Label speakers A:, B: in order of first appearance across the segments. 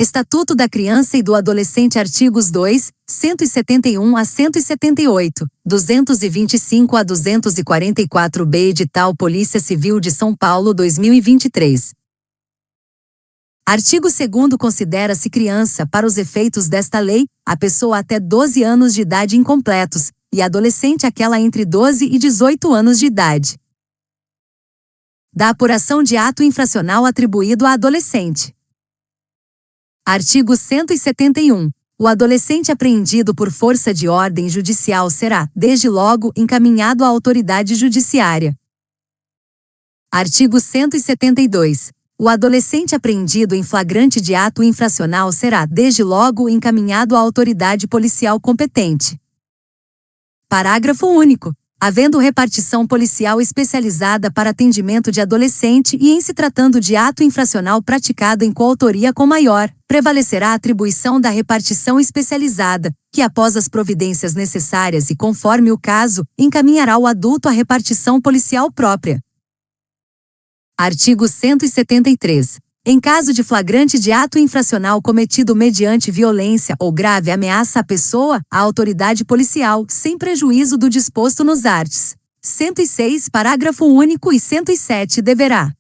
A: Estatuto da Criança e do Adolescente, artigos 2, 171 a 178, 225 a 244-B, Edital Polícia Civil de São Paulo 2023. Artigo 2º. Considera-se criança, para os efeitos desta lei, a pessoa até 12 anos de idade incompletos, e adolescente aquela entre 12 e 18 anos de idade. Da apuração de ato infracional atribuído a adolescente. Artigo 171. O adolescente apreendido por força de ordem judicial será, desde logo, encaminhado à autoridade judiciária. Artigo 172. O adolescente apreendido em flagrante de ato infracional será, desde logo, encaminhado à autoridade policial competente. Parágrafo único. Havendo repartição policial especializada para atendimento de adolescente e em se tratando de ato infracional praticado em coautoria com maior, prevalecerá a atribuição da repartição especializada, que após as providências necessárias e conforme o caso, encaminhará o adulto à repartição policial própria. Artigo 173. Em caso de flagrante de ato infracional cometido mediante violência ou grave ameaça à pessoa, a autoridade policial, sem prejuízo do disposto nos arts. 106, parágrafo único e 107, deverá: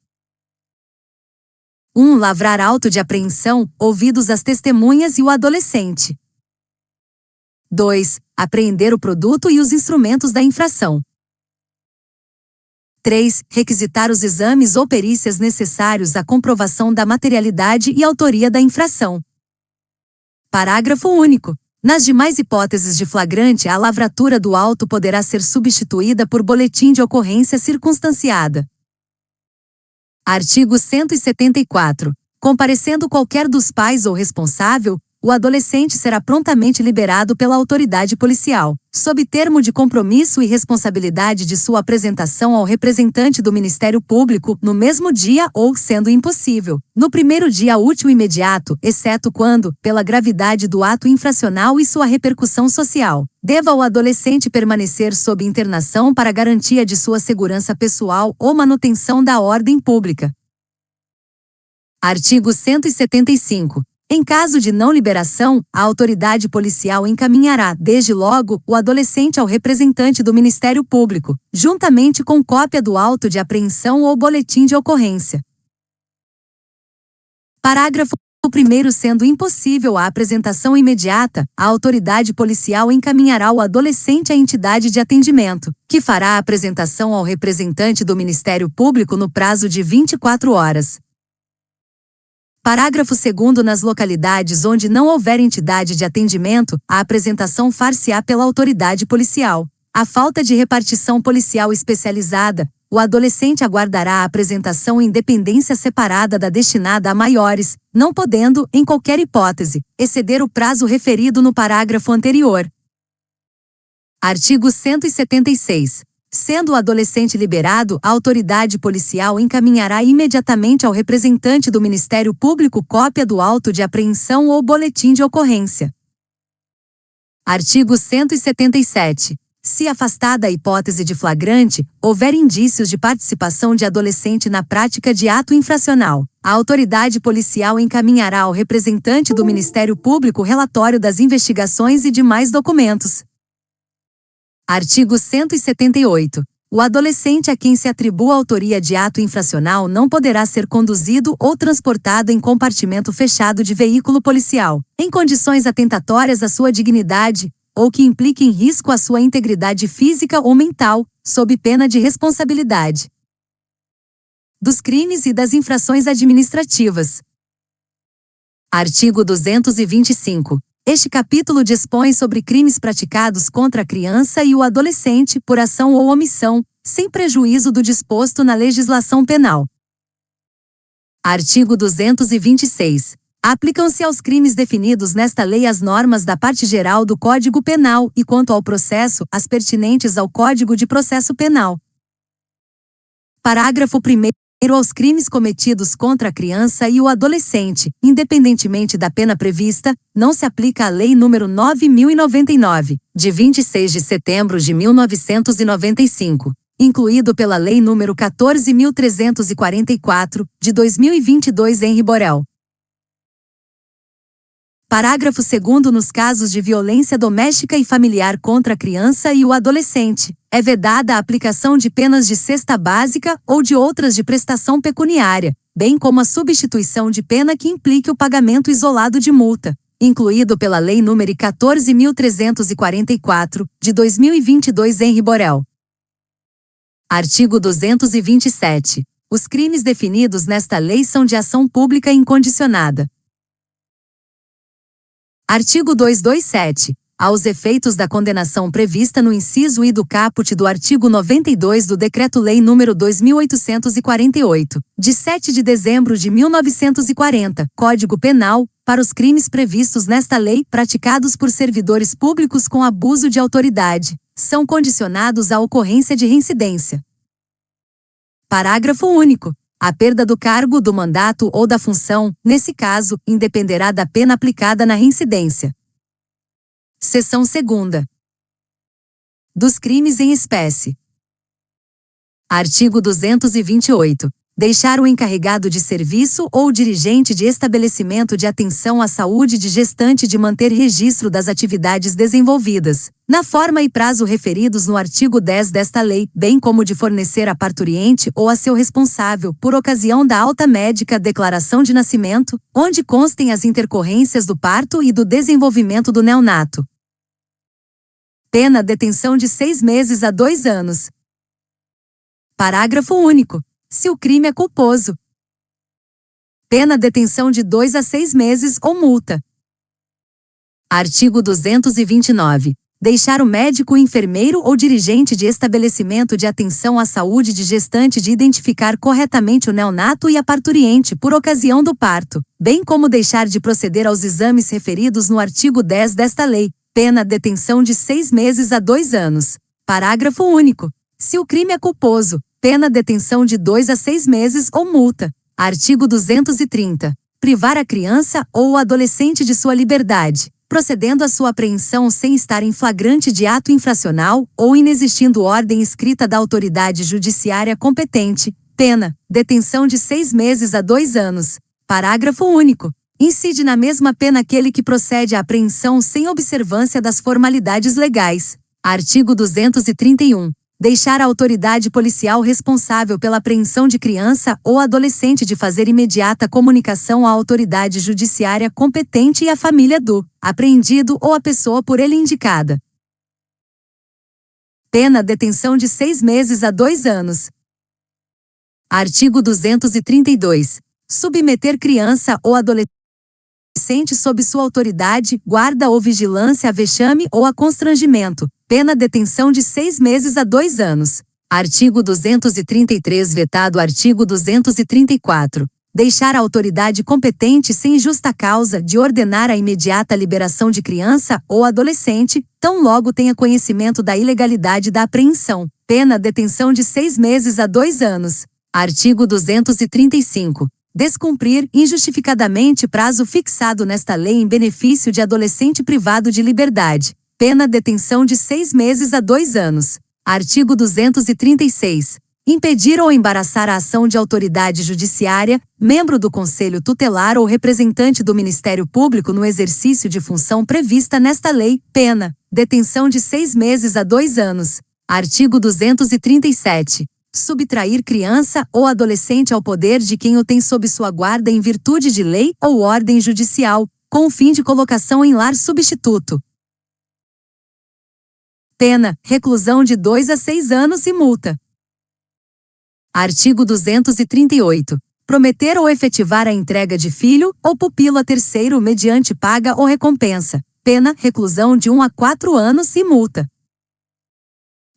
A: 1. Lavrar auto de apreensão, ouvidos as testemunhas e o adolescente. 2. Apreender o produto e os instrumentos da infração. 3. Requisitar os exames ou perícias necessários à comprovação da materialidade e autoria da infração. Parágrafo único. Nas demais hipóteses de flagrante, a lavratura do auto poderá ser substituída por boletim de ocorrência circunstanciada. Artigo 174. Comparecendo qualquer dos pais ou responsável, o adolescente será prontamente liberado pela autoridade policial, sob termo de compromisso e responsabilidade de sua apresentação ao representante do Ministério Público, no mesmo dia ou, sendo impossível, no primeiro dia útil imediato, exceto quando, pela gravidade do ato infracional e sua repercussão social, deva o adolescente permanecer sob internação para garantia de sua segurança pessoal ou manutenção da ordem pública. Artigo 175. Em caso de não liberação, a autoridade policial encaminhará, desde logo, o adolescente ao representante do Ministério Público, juntamente com cópia do auto de apreensão ou boletim de ocorrência. Parágrafo 1º. Sendo impossível a apresentação imediata, a autoridade policial encaminhará o adolescente à entidade de atendimento, que fará a apresentação ao representante do Ministério Público no prazo de 24 horas. Parágrafo 2º. Nas localidades onde não houver entidade de atendimento, a apresentação far-se-á pela autoridade policial. A falta de repartição policial especializada, o adolescente aguardará a apresentação em dependência separada da destinada a maiores, não podendo, em qualquer hipótese, exceder o prazo referido no parágrafo anterior. Artigo 176. Sendo o adolescente liberado, a autoridade policial encaminhará imediatamente ao representante do Ministério Público cópia do auto de apreensão ou boletim de ocorrência. Artigo 177. Se afastada a hipótese de flagrante, houver indícios de participação de adolescente na prática de ato infracional, a autoridade policial encaminhará ao representante do Ministério Público relatório das investigações e demais documentos. Artigo 178. O adolescente a quem se atribua a autoria de ato infracional não poderá ser conduzido ou transportado em compartimento fechado de veículo policial, em condições atentatórias à sua dignidade, ou que impliquem risco à sua integridade física ou mental, sob pena de responsabilidade dos crimes e das infrações administrativas. Artigo 225. Este capítulo dispõe sobre crimes praticados contra a criança e o adolescente por ação ou omissão, sem prejuízo do disposto na legislação penal. Artigo 226. Aplicam-se aos crimes definidos nesta lei as normas da parte geral do Código Penal e, quanto ao processo, as pertinentes ao Código de Processo Penal. Parágrafo 1º. Aos crimes cometidos contra a criança e o adolescente, independentemente da pena prevista, não se aplica a Lei nº 9.099, de 26 de setembro de 1995, incluído pela Lei nº 14.344, de 2022 Henri Borel. Parágrafo 2º. Nos casos de violência doméstica e familiar contra a criança e o adolescente, é vedada a aplicação de penas de cesta básica ou de outras de prestação pecuniária, bem como a substituição de pena que implique o pagamento isolado de multa, incluído pela Lei nº 14.344, de 2022 Henri Borel. Artigo 227. Os crimes definidos nesta lei são de ação pública incondicionada. Artigo 227. Aos efeitos da condenação prevista no inciso I do caput do artigo 92 do Decreto-Lei nº 2.848, de 7 de dezembro de 1940, Código Penal, para os crimes previstos nesta lei praticados por servidores públicos com abuso de autoridade, são condicionados à ocorrência de reincidência. Parágrafo único. A perda do cargo, do mandato ou da função, nesse caso, independerá da pena aplicada na reincidência. Seção 2ª. Dos crimes em espécie. Artigo 228. Deixar o encarregado de serviço ou dirigente de estabelecimento de atenção à saúde de gestante de manter registro das atividades desenvolvidas, na forma e prazo referidos no artigo 10 desta lei, bem como de fornecer à parturiente ou a seu responsável, por ocasião da alta médica, declaração de nascimento, onde constem as intercorrências do parto e do desenvolvimento do neonato. Pena detenção de 6 meses a 2 anos. Parágrafo único. Se o crime é culposo, pena detenção de 2 a 6 meses ou multa. Artigo 229. Deixar o médico, enfermeiro ou dirigente de estabelecimento de atenção à saúde de gestante de identificar corretamente o neonato e a parturiente por ocasião do parto, bem como deixar de proceder aos exames referidos no artigo 10 desta lei, pena detenção de 6 meses a 2 anos. Parágrafo único. Se o crime é culposo, pena detenção de 2 a 6 meses ou multa. Artigo 230. Privar a criança ou o adolescente de sua liberdade, procedendo à sua apreensão sem estar em flagrante de ato infracional ou inexistindo ordem escrita da autoridade judiciária competente, pena, detenção de 6 meses a 2 anos. Parágrafo único. Incide na mesma pena aquele que procede à apreensão sem observância das formalidades legais. Artigo 231. Deixar a autoridade policial responsável pela apreensão de criança ou adolescente de fazer imediata comunicação à autoridade judiciária competente e à família do apreendido ou a pessoa por ele indicada. Pena detenção de 6 meses a 2 anos. Artigo 232. Submeter criança ou adolescente sob sua autoridade, guarda ou vigilância a vexame ou a constrangimento, pena detenção de 6 meses a 2 anos. Artigo 233 vetado artigo 234. Deixar a autoridade competente sem justa causa de ordenar a imediata liberação de criança ou adolescente, tão logo tenha conhecimento da ilegalidade da apreensão, pena detenção de 6 meses a 2 anos. Artigo 235. Descumprir injustificadamente prazo fixado nesta lei em benefício de adolescente privado de liberdade, pena detenção de 6 meses a 2 anos. Artigo 236. Impedir ou embaraçar a ação de autoridade judiciária, membro do Conselho Tutelar ou representante do Ministério Público no exercício de função prevista nesta lei, pena, detenção de 6 meses a 2 anos. Artigo 237. Subtrair criança ou adolescente ao poder de quem o tem sob sua guarda em virtude de lei ou ordem judicial, com o fim de colocação em lar substituto. Pena, reclusão de 2 a 6 anos e multa. Artigo 238. Prometer ou efetivar a entrega de filho ou pupilo a terceiro mediante paga ou recompensa. Pena, reclusão de 1 a 4 anos e multa.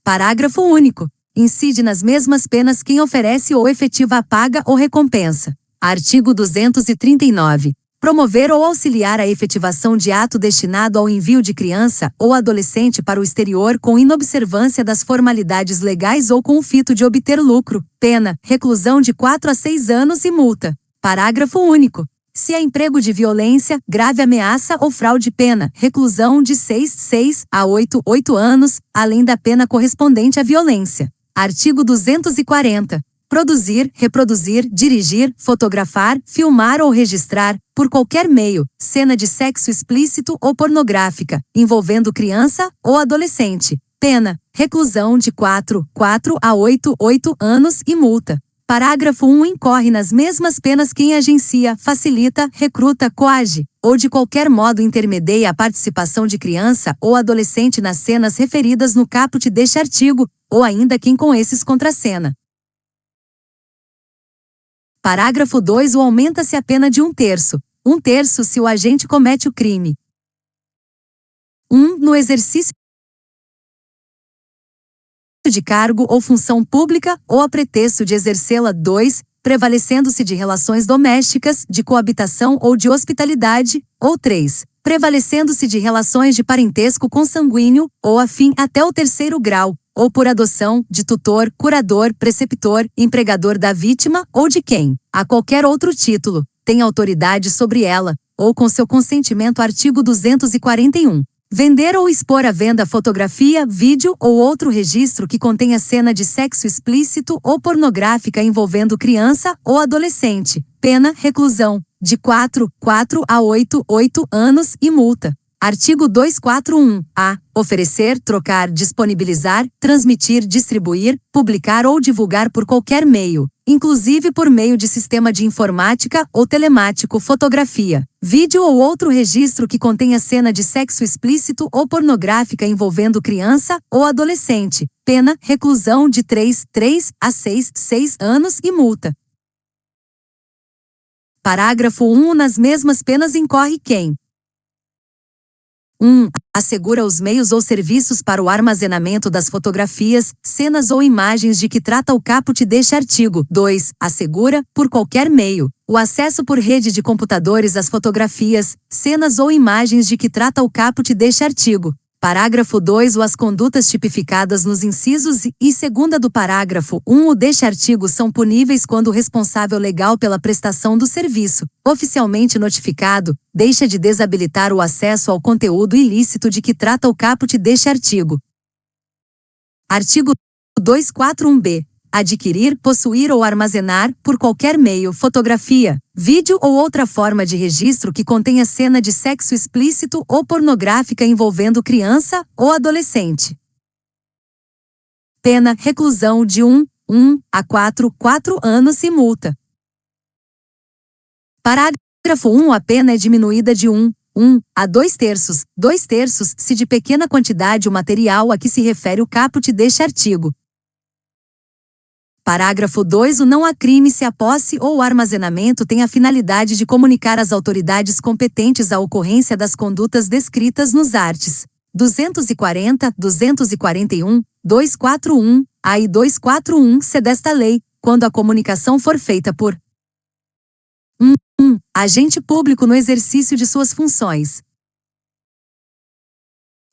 A: Parágrafo único. Incide nas mesmas penas quem oferece ou efetiva a paga ou recompensa. Artigo 239. Promover ou auxiliar a efetivação de ato destinado ao envio de criança ou adolescente para o exterior com inobservância das formalidades legais ou com o fito de obter lucro. Pena, reclusão de 4 a 6 anos e multa. Parágrafo único. Se é emprego de violência, grave ameaça ou fraude, pena, reclusão de 6 a 8 anos, além da pena correspondente à violência. Artigo 240. produzir, reproduzir, dirigir, fotografar, filmar ou registrar, por qualquer meio, cena de sexo explícito ou pornográfica, envolvendo criança ou adolescente. Pena: reclusão de 4 a 8 anos e multa. Parágrafo 1. Incorre nas mesmas penas quem agencia, facilita, recruta, coage, ou de qualquer modo intermedia a participação de criança ou adolescente nas cenas referidas no caput deste artigo, ou ainda quem com esses contracena. Parágrafo 2. Aumenta-se a pena de 1/3. 1/3 se o agente comete o crime. 1. No exercício de cargo ou função pública ou a pretexto de exercê-la. 2. Prevalecendo-se de relações domésticas, de coabitação ou de hospitalidade. Ou 3. Prevalecendo-se de relações de parentesco consanguíneo ou afim até o 3º grau, ou por adoção, de tutor, curador, preceptor, empregador da vítima ou de quem, a qualquer outro título, tem autoridade sobre ela, ou com seu consentimento. Artigo 241. Vender ou expor à venda fotografia, vídeo ou outro registro que contenha cena de sexo explícito ou pornográfica envolvendo criança ou adolescente. Pena: reclusão, de 4 a 8 anos e multa. Artigo 241-A. Oferecer, trocar, disponibilizar, transmitir, distribuir, publicar ou divulgar por qualquer meio, inclusive por meio de sistema de informática ou telemático, fotografia, vídeo ou outro registro que contenha cena de sexo explícito ou pornográfica envolvendo criança ou adolescente. Pena: reclusão de 3 a 6 anos e multa. Parágrafo 1. Nas mesmas penas incorre quem: 1. Assegura os meios ou serviços para o armazenamento das fotografias, cenas ou imagens de que trata o caput deste artigo. 2. Assegura, por qualquer meio, o acesso por rede de computadores às fotografias, cenas ou imagens de que trata o caput deste artigo. Parágrafo 2. As condutas tipificadas nos incisos e 2ª do parágrafo 1 deste artigo são puníveis quando o responsável legal pela prestação do serviço, oficialmente notificado, deixa de desabilitar o acesso ao conteúdo ilícito de que trata o caput deste artigo. Artigo 241-B. Adquirir, possuir ou armazenar, por qualquer meio, fotografia, vídeo ou outra forma de registro que contenha cena de sexo explícito ou pornográfica envolvendo criança ou adolescente. Pena: reclusão de 1 a 4 anos e multa. Parágrafo 1. A pena é diminuída de 1 a 2/3. 2/3 se de pequena quantidade o material a que se refere o caput deste artigo. Parágrafo 2. Não há crime se a posse ou o armazenamento tem a finalidade de comunicar às autoridades competentes a ocorrência das condutas descritas nos arts. 240, 241, 241-A e 241-C desta lei, quando a comunicação for feita por 1. Agente público no exercício de suas funções.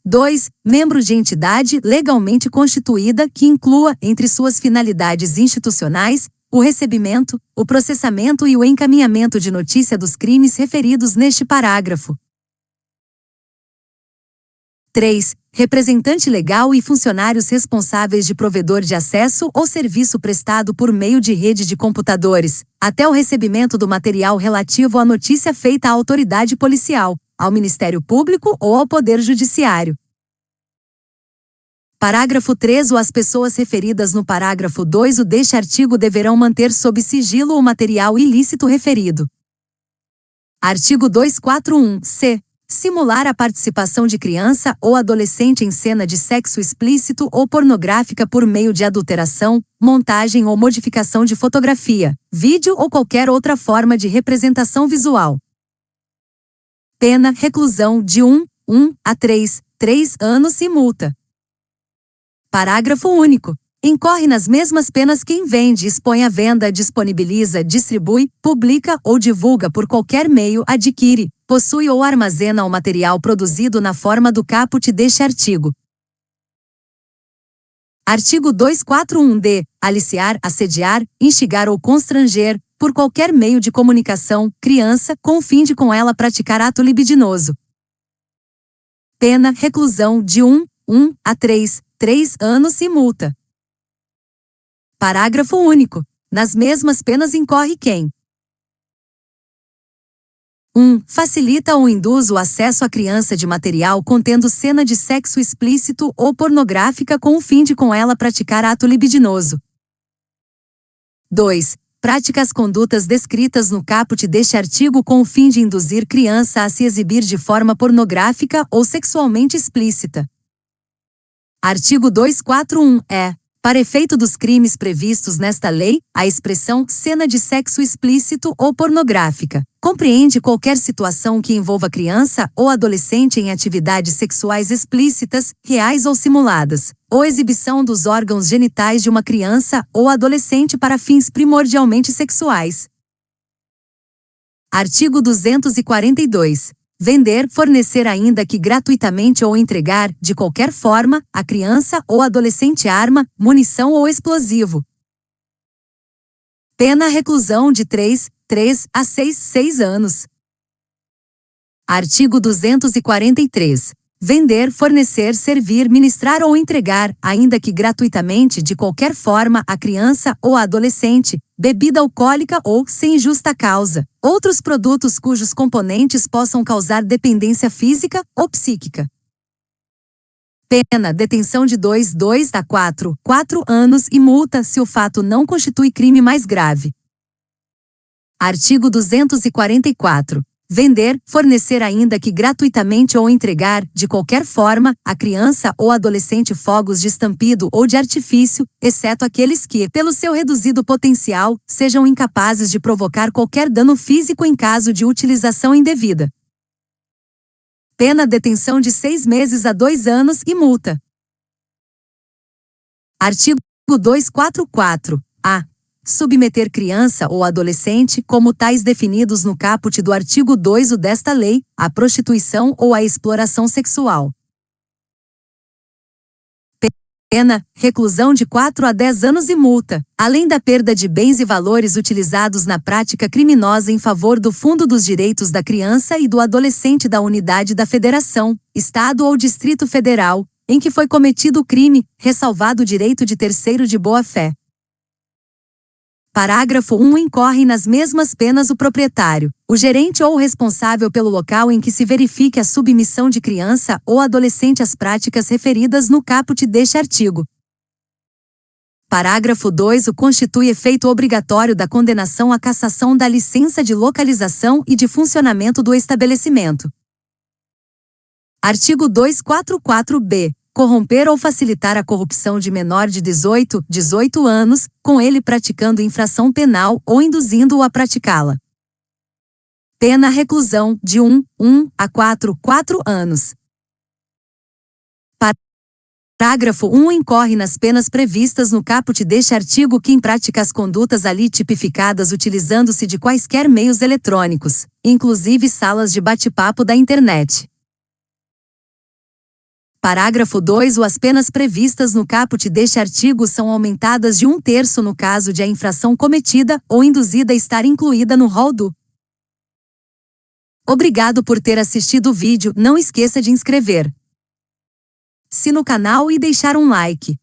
A: 2. Membro de entidade legalmente constituída que inclua, entre suas finalidades institucionais, o recebimento, o processamento e o encaminhamento de notícia dos crimes referidos neste parágrafo. 3. Representante legal e funcionários responsáveis de provedor de acesso ou serviço prestado por meio de rede de computadores, até o recebimento do material relativo à notícia feita à autoridade policial, ao Ministério Público ou ao Poder Judiciário. Parágrafo 3. As pessoas referidas no parágrafo 2 deste artigo deverão manter sob sigilo o material ilícito referido. Artigo 241-C. Simular a participação de criança ou adolescente em cena de sexo explícito ou pornográfica por meio de adulteração, montagem ou modificação de fotografia, vídeo ou qualquer outra forma de representação visual. Pena: reclusão de 1 a 3 anos e multa. Parágrafo único. Incorre nas mesmas penas quem vende, expõe à venda, disponibiliza, distribui, publica ou divulga por qualquer meio, adquire, possui ou armazena o material produzido na forma do caput deste artigo. Artigo 241-D. Aliciar, assediar, instigar ou constranger, por qualquer meio de comunicação, criança, com o fim de com ela praticar ato libidinoso. Pena: reclusão de 1 a 3 anos e multa. Parágrafo único. Nas mesmas penas incorre quem 1. Facilita ou induz o acesso à criança de material contendo cena de sexo explícito ou pornográfica com o fim de com ela praticar ato libidinoso. 2. Pratica as condutas descritas no caput deste artigo com o fim de induzir criança a se exibir de forma pornográfica ou sexualmente explícita. Artigo 241. Para efeito dos crimes previstos nesta lei, a expressão cena de sexo explícito ou pornográfica compreende qualquer situação que envolva criança ou adolescente em atividades sexuais explícitas, reais ou simuladas, ou exibição dos órgãos genitais de uma criança ou adolescente para fins primordialmente sexuais. Artigo 242. Vender, fornecer ainda que gratuitamente ou entregar, de qualquer forma, a criança ou adolescente arma, munição ou explosivo. Pena reclusão de 3 a 6 anos. Artigo 243. Vender, fornecer, servir, ministrar ou entregar, ainda que gratuitamente de qualquer forma, a criança ou adolescente, bebida alcoólica ou, sem justa causa, outros produtos cujos componentes possam causar dependência física ou psíquica. Pena, detenção de 2 a 4 anos e multa se o fato não constitui crime mais grave. Artigo 244. Vender, fornecer ainda que gratuitamente ou entregar, de qualquer forma, a criança ou adolescente fogos de estampido ou de artifício, exceto aqueles que, pelo seu reduzido potencial, sejam incapazes de provocar qualquer dano físico em caso de utilização indevida. Pena detenção de 6 meses a 2 anos e multa. Artigo 244. Submeter criança ou adolescente, como tais definidos no caput do artigo 2 desta lei, à prostituição ou à exploração sexual. Pena, reclusão de 4 a 10 anos e multa, além da perda de bens e valores utilizados na prática criminosa em favor do Fundo dos Direitos da Criança e do Adolescente da Unidade da Federação, Estado ou Distrito Federal, em que foi cometido o crime, ressalvado o direito de terceiro de boa-fé. Parágrafo 1. Incorre nas mesmas penas o proprietário, o gerente ou o responsável pelo local em que se verifique a submissão de criança ou adolescente às práticas referidas no caput deste artigo. Parágrafo 2. O constitui efeito obrigatório da condenação à cassação da licença de localização e de funcionamento do estabelecimento. Artigo 244-B. Corromper ou facilitar a corrupção de menor de 18 anos, com ele praticando infração penal ou induzindo-o a praticá-la. Pena reclusão de 1 a 4 anos. Parágrafo 1. Incorre nas penas previstas no caput deste artigo quem pratica as condutas ali tipificadas utilizando-se de quaisquer meios eletrônicos, inclusive salas de bate-papo da internet. Parágrafo 2. As penas previstas no caput deste artigo são aumentadas de 1/3 no caso de a infração cometida ou induzida a estar incluída no rol do. Obrigado por ter assistido o vídeo. Não esqueça de inscrever-se no canal e deixar um like.